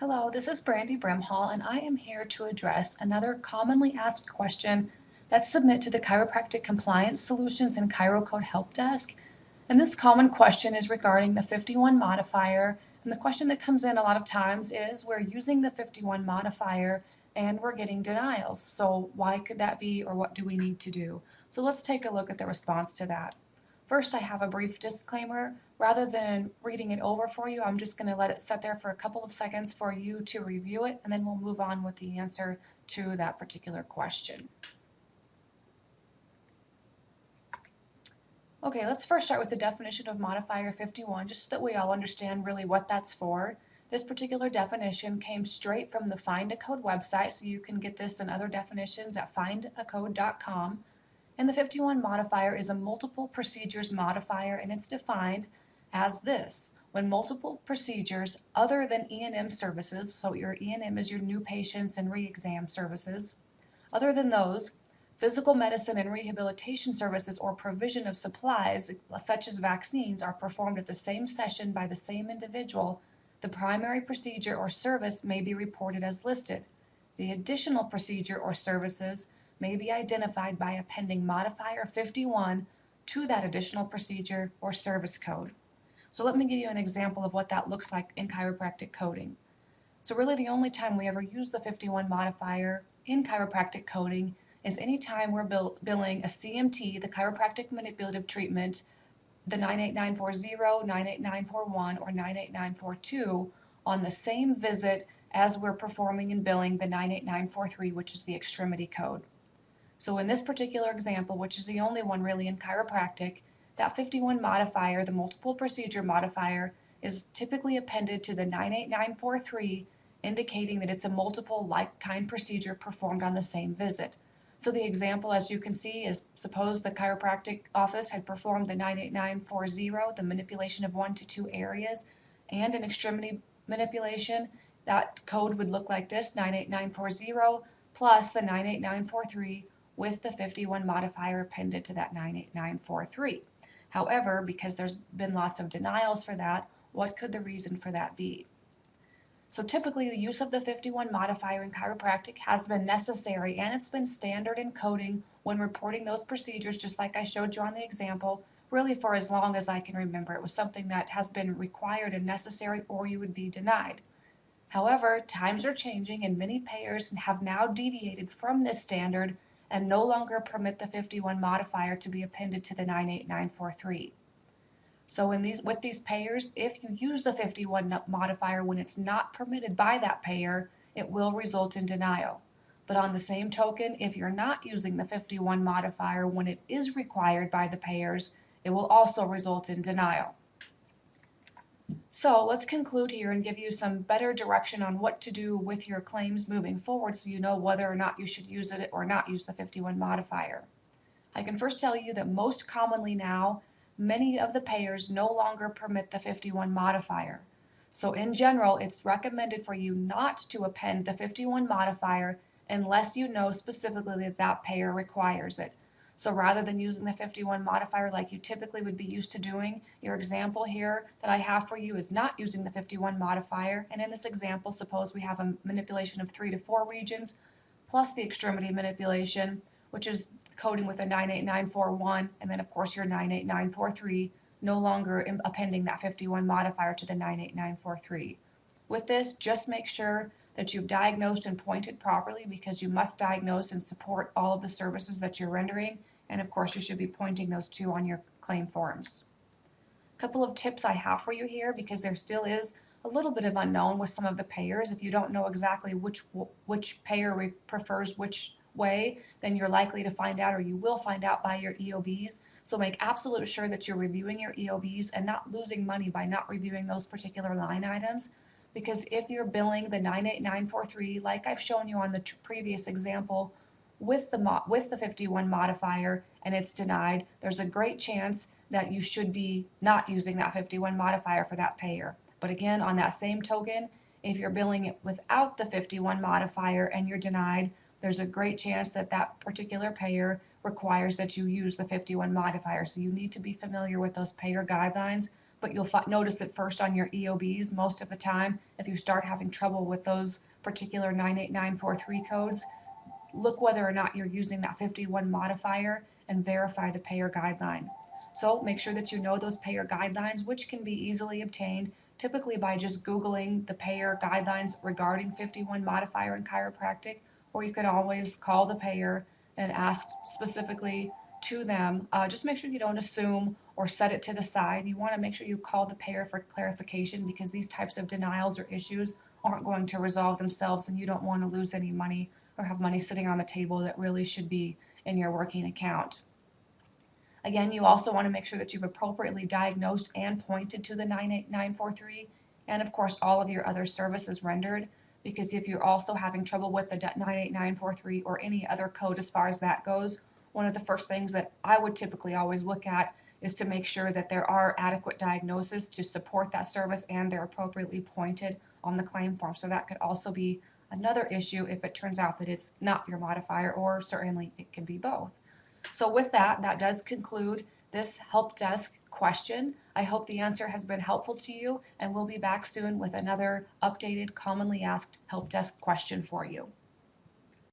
Hello, this is Brandy Brimhall, and I am here to address another commonly asked question that's submitted to the Chiropractic Compliance Solutions and ChiroCode Help Desk. And this common question is regarding the 51 modifier. And the question that comes in a lot of times is we're using the 51 modifier and we're getting denials. So why could that be, or what do we need to do? So let's take a look at the response to that. First, I have a brief disclaimer. Rather than reading it over for you, I'm just going to let it sit there for a couple of seconds for you to review it, and then we'll move on with the answer to that particular question. Okay, let's first start with the definition of modifier 51, just so that we all understand really what that's for. This particular definition came straight from the Find a Code website, so you can get this and other definitions at findacode.com. And the 51 modifier is a multiple procedures modifier, and it's defined as this: when multiple procedures other than E&M services, so your E&M is your new patients and re-exam services, other than those, physical medicine and rehabilitation services or provision of supplies such as vaccines are performed at the same session by the same individual, the primary procedure or service may be reported as listed. The additional procedure or services may be identified by appending modifier 51 to that additional procedure or service code. So let me give you an example of what that looks like in chiropractic coding. So really the only time we ever use the 51 modifier in chiropractic coding is anytime we're billing a CMT, the chiropractic manipulative treatment, the 98940, 98941, or 98942 on the same visit as we're performing and billing the 98943, which is the extremity code. So in this particular example, which is the only one really in chiropractic, that 51 modifier, the multiple procedure modifier, is typically appended to the 98943, indicating that it's a multiple like-kind procedure performed on the same visit. So the example, as you can see, is suppose the chiropractic office had performed the 98940, the manipulation of 1 to 2 areas, and an extremity manipulation. That code would look like this: 98940 plus the 98943 with the 51 modifier appended to that 98943. However, because there's been lots of denials for that, what could the reason for that be? So typically the use of the 51 modifier in chiropractic has been necessary, and it's been standard in coding when reporting those procedures, just like I showed you on the example, really for as long as I can remember. It was something that has been required and necessary, or you would be denied. However, times are changing and many payers have now deviated from this standard and no longer permit the 51 modifier to be appended to the 98943. So with these payers, if you use the 51 modifier when it's not permitted by that payer, it will result in denial. But on the same token, if you're not using the 51 modifier when it is required by the payers, it will also result in denial. So let's conclude here and give you some better direction on what to do with your claims moving forward, so you know whether or not you should use it or not use the 51 modifier. I can first tell you that most commonly now, many of the payers no longer permit the 51 modifier. So in general, it's recommended for you not to append the 51 modifier unless you know specifically that that payer requires it. So rather than using the 51 modifier like you typically would be used to doing, your example here that I have for you is not using the 51 modifier. And in this example, suppose we have a manipulation of 3 to 4 regions plus the extremity manipulation, which is coding with a 98941, and then of course your 98943, no longer appending that 51 modifier to the 98943. With this, just make sure that you've diagnosed and pointed properly, because you must diagnose and support all of the services that you're rendering, and of course you should be pointing those too on your claim forms. A couple of tips I have for you here, because there still is a little bit of unknown with some of the payers. If you don't know exactly which payer prefers which way, then you're likely to find out, or you will find out, by your EOBs. So make absolute sure that you're reviewing your EOBs and not losing money by not reviewing those particular line items. Because if you're billing the 98943, like I've shown you on the previous example, with the 51 modifier and it's denied, there's a great chance that you should be not using that 51 modifier for that payer. But again, on that same token, if you're billing it without the 51 modifier and you're denied, there's a great chance that that particular payer requires that you use the 51 modifier. So you need to be familiar with those payer guidelines but you'll notice it first on your EOBs most of the time. If you start having trouble with those particular 98943 codes, look whether or not you're using that 51 modifier and verify the payer guideline. So make sure that you know those payer guidelines, which can be easily obtained typically by just Googling the payer guidelines regarding 51 modifier in chiropractic, or you can always call the payer and ask specifically to them. Just make sure you don't assume or set it to the side. You want to make sure you call the payer for clarification, because these types of denials or issues aren't going to resolve themselves, and you don't want to lose any money or have money sitting on the table that really should be in your working account. Again, you also want to make sure that you've appropriately diagnosed and pointed to the 98943, and of course all of your other services rendered, because if you're also having trouble with the 98943 or any other code as far as that goes, one of the first things that I would typically always look at is to make sure that there are adequate diagnoses to support that service and they're appropriately pointed on the claim form. So that could also be another issue if it turns out that it's not your modifier, or certainly it can be both. So with that, that does conclude this help desk question. I hope the answer has been helpful to you, and we'll be back soon with another updated commonly asked help desk question for you.